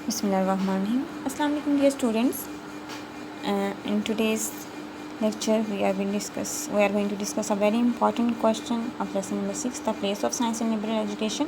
Bismillahirrahmanirrahim. Assalamu alaikum dear students. In today's lecture we are going to discuss a very important question of lesson number 6, the place of science in liberal education.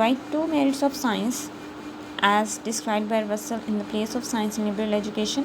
Write two merits of science as described by Russell in the place of science in liberal education.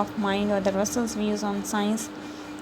of mind or the Russell's views on science,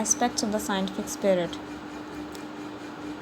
aspects of the scientific spirit.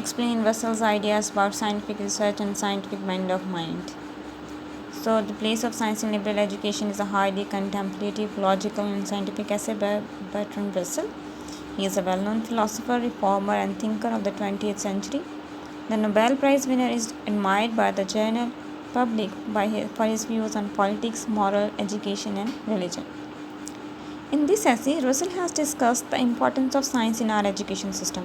Explain Russell's ideas about scientific research and scientific mind of mind. So the place of science in liberal education is a highly contemplative, logical and scientific essay by Bertrand Russell. He is a well-known philosopher, reformer and thinker of the 20th century. The Nobel Prize winner is admired by the general public for his views on politics, moral, education and religion. In this essay, Russell has discussed the importance of science in our education system.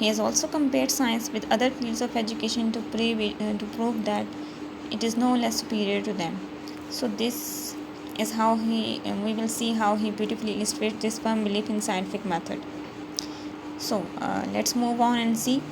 He has also compared science with other fields of education to prove that it is no less superior to them. So this is how we will see how he beautifully illustrates this firm belief in scientific method. So let's move on and see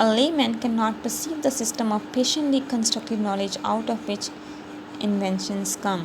A layman cannot perceive the system of patiently constructed knowledge out of which inventions come.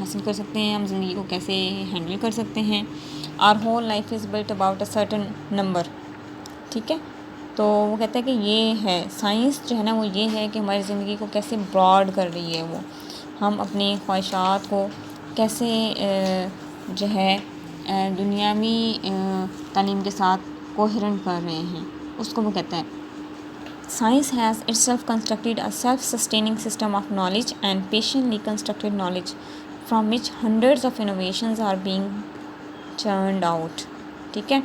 حاصل کر سکتے ہیں، ہم زندگی کو کیسے handle کر سکتے ہیں. Our whole life is built about a certain number. ٹھیک ہے، تو وہ کہتا ہے کہ یہ ہے سائنس جو ہے نا، وہ یہ ہے کہ ہماری زندگی کو کیسے براڈ کر رہی ہے، وہ ہم اپنی خواہشات کو کیسے جو ہے دنیاوی تعلیم کے ساتھ کوہرنٹ کر رہے ہیں، اس کو وہ کہتا ہے. Science has it self constructed a self sustaining system of knowledge and patiently constructed knowledge from which hundreds of innovations are being churned out. ٹھیک ہے،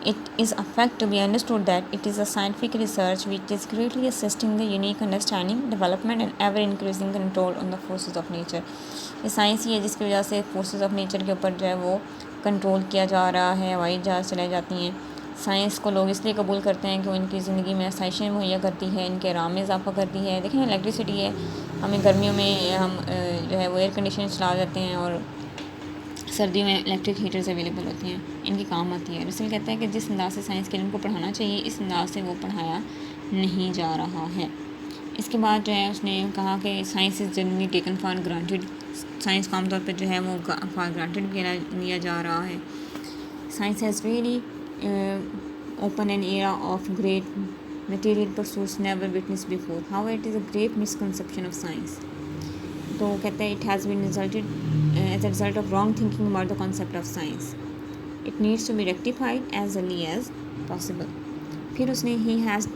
it is a fact to be understood that it is a scientific research which is greatly assisting the unique understanding, development and ever increasing control on the forces of nature. یہ science ہی ہے جس کی وجہ سے forces of nature کے اوپر جو ہے وہ کنٹرول کیا جا رہا ہے، ہوائی جہاز چلائی جاتی ہیں. سائنس کو لوگ اس لیے قبول کرتے ہیں کہ وہ ان کی زندگی میں آسائشیں مہیا کرتی ہے، ان کے آرام میں اضافہ کرتی ہے. دیکھیں الیکٹریسٹی ہے، ہمیں گرمیوں میں ہم جو ہے وہ ایئر کنڈیشن چلا دیتے ہیں اور سردیوں میں الیکٹرک ہیٹرز اویلیبل ہوتے ہیں، ان کی کام آتی ہے. رسل کہتا ہے کہ جس انداز سے سائنس کے علم کو پڑھانا چاہیے اس انداز سے وہ پڑھایا نہیں جا رہا ہے. اس کے بعد جو ہے اس نے کہا کہ science is generally taken for granted. Science کو عام طور پہ جو ہے وہ فار گرانٹیڈ لیا جا رہا ہے. Science has really open an era of great material pursuits never witnessed before. However, it is a great misconception of science. تو کہتے ہیں it has been resulted as a result of wrong thinking about the concept of science. It needs to be rectified as early as possible. پھر اس نے he has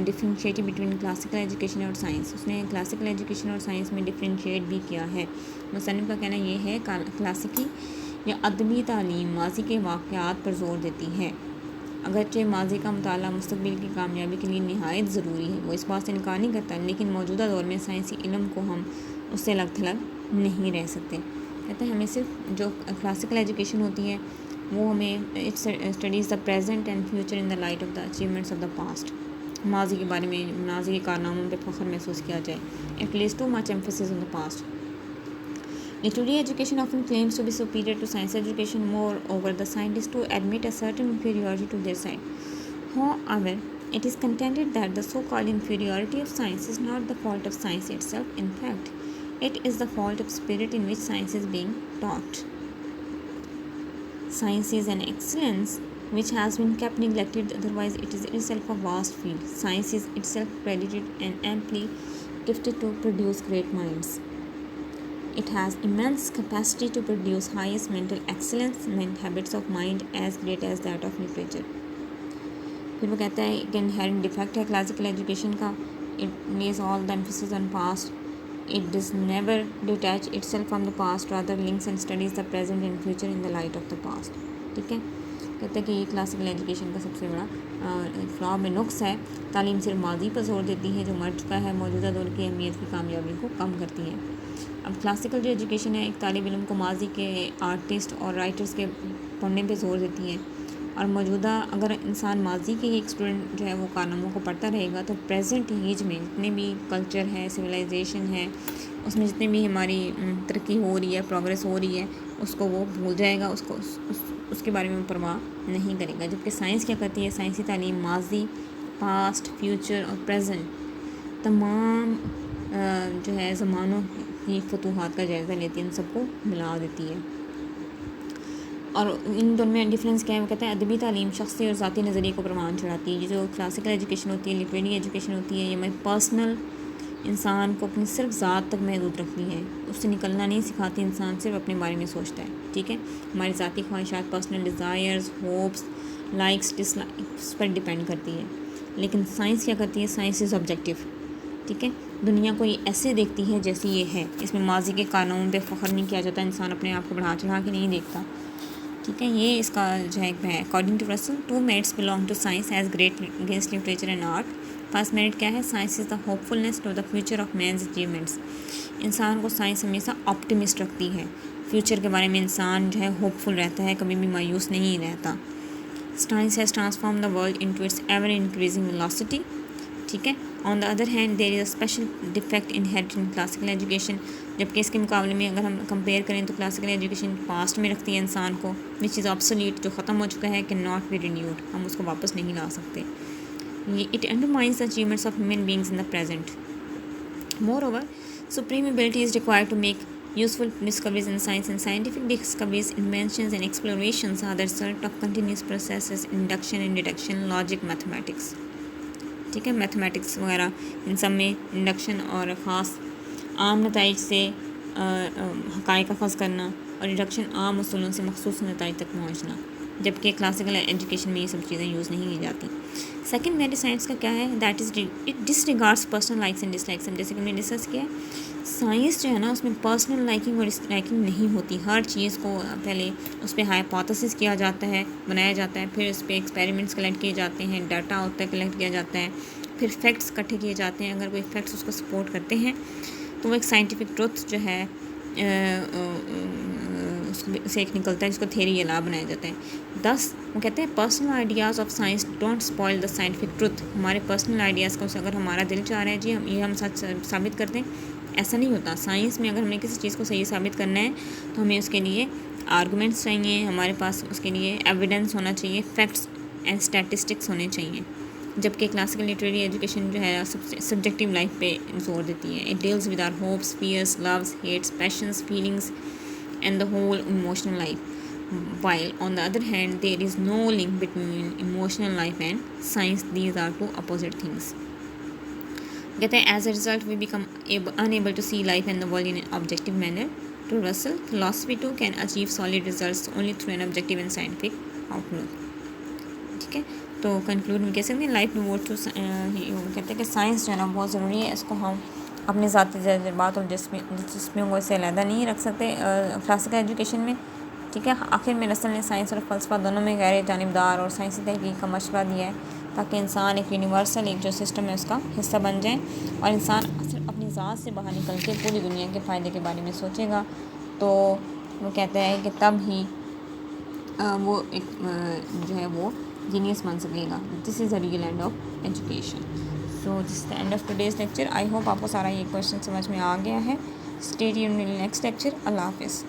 differentiated between classical education اور science. اس نے classical education اور science میں differentiate بھی کیا ہے. مصنف کا کہنا یہ ہے کلاسیکی یا ادبی تعلیم ماضی کے واقعات پر زور دیتی ہے، اگرچہ ماضی کا مطالعہ مستقبل کی کامیابی کے لیے نہایت ضروری ہے. وہ اس بات سے انکار نہیں کرتا، لیکن موجودہ دور میں سائنسی علم کو ہم اس سے الگ تھلگ نہیں رہ سکتے. کہتے ہیں ہمیں صرف جو کلاسیکل ایجوکیشن ہوتی ہے وہ ہمیں studies the present and future in the light of the achievements of the past. ماضی کے بارے میں، ماضی کے کارناموں پہ فخر محسوس کیا جائے. It place too much emphasis on the past. Literary education often claims to be superior to science education. Moreover, the scientists to admit a certain inferiority to their side. However, it is contended that the so-called inferiority of science is not the fault of science itself. In fact, it is the fault of spirit in which science is being taught. Science is an excellence which has been kept neglected, otherwise it is itself a vast field. Science is itself credited and amply gifted to produce great minds. It has immense capacity to produce highest mental excellence and habits of mind as great as that of literature. پھر وہ کہتا ہے کہ inherent defect ہے classical education کا. It lays all the emphasis on past. It does never detach itself from the past, rather links and studies the present and future in the light of the past. ٹھیک ہے، کہتے ہیں کہ یہ classical education کا سب سے بڑا fly میں نقص ہے. تعلیم صرف ماضی پر زور دیتی ہے جو مر چکا ہے، موجودہ دور کی اہمیت کی کامیابی کو کم کرتی ہے. اب کلاسیکل جو ایجوکیشن ہے ایک طالب علم کو ماضی کے آرٹسٹ اور رائٹرز کے پڑھنے پہ زور دیتی ہے، اور موجودہ اگر انسان ماضی کے ہی ایک اسٹوڈنٹ جو ہے وہ کارناموں کو پڑھتا رہے گا تو پریزنٹ ایج میں جتنے بھی کلچر ہے، سویلائزیشن ہے، اس میں جتنے بھی ہماری ترقی ہو رہی ہے، پروگریس ہو رہی ہے، اس کو وہ بھول جائے گا، اس کے بارے میں پرواہ نہیں کرے گا. جبکہ سائنس کیا کرتی ہے؟ سائنسی تعلیم ماضی، پاسٹ، فیوچر اور پریزنٹ تمام جو ہے زمانوں کی فتوحات کا جائزہ لیتی ہے، ان سب کو ملا دیتی ہے. اور ان دونوں میں ڈفرینس کیا ہے؟ وہ کہتے ہیں ادبی تعلیم شخصی اور ذاتی نظریے کو پروان چڑھاتی ہے. یہ جو کلاسیکل ایجوکیشن ہوتی ہے، لٹریری ایجوکیشن ہوتی ہے، یہ ہمیں پرسنل انسان کو اپنی صرف ذات تک محدود رکھتی ہے، اس سے نکلنا نہیں سکھاتی. انسان صرف اپنے بارے میں سوچتا ہے. ٹھیک ہے، ہماری ذاتی خواہشات، پرسنل ڈیزائرز، ہوپس، لائکس، ڈس لائکس پر ڈپینڈ کرتی ہے. لیکن سائنس کیا کرتی ہے؟ سائنس از آبجیکٹیو. ٹھیک ہے، دنیا کو یہ ایسے دیکھتی ہے جیسی یہ ہے. اس میں ماضی کے کارناموں پہ فخر نہیں کیا جاتا، انسان اپنے آپ کو بڑھا چڑھا کے نہیں دیکھتا. ٹھیک ہے، یہ اس کا جو ہے اکارڈنگ ٹو رسل 2 merits belong to science as great against literature and art. First merit کیا ہے؟ Science is the hopefulness to the future of man's achievements. انسان کو سائنس ہمیشہ آپٹیمسٹ رکھتی ہے، فیوچر کے بارے میں انسان جو ہے ہوپ فل رہتا ہے، کبھی بھی مایوس نہیں رہتا. Science has transform the world into its ever increasing velocity. ٹھیک ہے، on the other hand there is a special defect inherent in classical education. جبکہ اس کے مقابلے میں اگر ہم کمپیئر کریں تو کلاسیکل ایجوکیشن پاسٹ میں رکھتی ہے انسان کو، وچ از آبسولیٹ، جو ختم ہو چکا ہے، کہ ناٹ بی رینیوڈ، ہم اس کو واپس نہیں لا سکتے. It undermines the achievements of human beings in the present. Moreover, supreme ability is required to make Useful discoveries in science and scientific discoveries, inventions and explorations are the result of continuous processes, induction and deduction, logic, mathematics. ٹھیک ہے, mathematics وغیرہ ان سب میں induction اور خاص عام نتائج سے حقائق کا اخذ کرنا, اور ڈیڈکشن عام اصولوں سے مخصوص نتائج تک پہنچنا, جبکہ کلاسیکل ایجوکیشن میں یہ سب چیزیں یوز نہیں کی جاتی. سیکنڈ ویری سائنس کا کیا ہے, that is it disregards personal likes and dislikes. جیسے کہ ہم نے ڈسکس کیا ہے, سائنس جو ہے نا اس میں پرسنل لائکنگ اور ڈس لائکنگ نہیں ہوتی. ہر چیز کو پہلے اس پہ ہائپوتھیسس کیا جاتا ہے, بنایا جاتا ہے, پھر اس پہ ایکسپیریمنٹس کلیکٹ کیے جاتے ہیں, ڈاٹا ہوتا ہے کلیکٹ کیا جاتا ہے, پھر فیکٹس اکٹھے کیے جاتے ہیں. اگر کوئی فیکٹس اس کو سپورٹ کرتے ہیں تو وہ ایک سائنٹیفک ٹروتھ جو ہے اسے ایک نکلتا ہے جس کو تھیری یا لا بنایا جاتا ہے. دس وہ کہتے ہیں personal ideas of science don't spoil the scientific truth. ہمارے پرسنل آئیڈیاز کو اگر ہمارا دل چاہ رہا ہے جی ہم سچ ثابت کرتے ہیں, ایسا نہیں ہوتا. سائنس میں اگر ہم نے کسی چیز کو صحیح ثابت کرنا ہے تو ہمیں اس کے لیے آرگومنٹس چاہیے, ہمارے پاس اس کے لیے ایویڈنس ہونا چاہیے, فیکٹس اینڈ اسٹیٹسٹکس ہونے چاہیے. جبکہ کلاسیکل لٹریری ایجوکیشن جو ہے سبجیکٹیو لائف پہ زور دیتی ہے. It deals with our hopes, fears, loves, hates, passions, feelings and the whole emotional life, while on the other hand there is no link between emotional life and science. These are two opposite things. کہتے ہیں as a result we become unable to see life and the world in an objective manner. To Russell, philosophy too can achieve solid results only through an objective and scientific outlook. ٹھیک ہے, تو conclude میں کہہ سکتے ہیں life devote to, کہتے ہیں کہ سائنس جو ہے نا بہت ضروری ہے. اس کو ہم اپنے ذاتی تجربات اور دلچسپیوں کو اس سے علیحدہ نہیں رکھ سکتے کلاسیکل ایجوکیشن میں. ٹھیک ہے, آخر میں رسل نے سائنس اور فلسفہ دونوں میں غیر جانبدار اور سائنسی تحقیق کا مشورہ دیا ہے تاکہ انسان ایک یونیورسل ایک جو سسٹم ہے اس کا حصہ بن جائے, اور انسان صرف اپنی ذات سے باہر نکل کے پوری دنیا کے فائدے کے بارے میں سوچے گا تو وہ کہتا ہے کہ تب ہی وہ ایک جو ہے وہ جینیس بن سکے گا. This is a real end of education. So this is the end of today's lecture. I hope آپ کو سارا یہ کویشچن سمجھ میں آ گیا ہے. Stay tuned in next lecture. اللہ حافظ.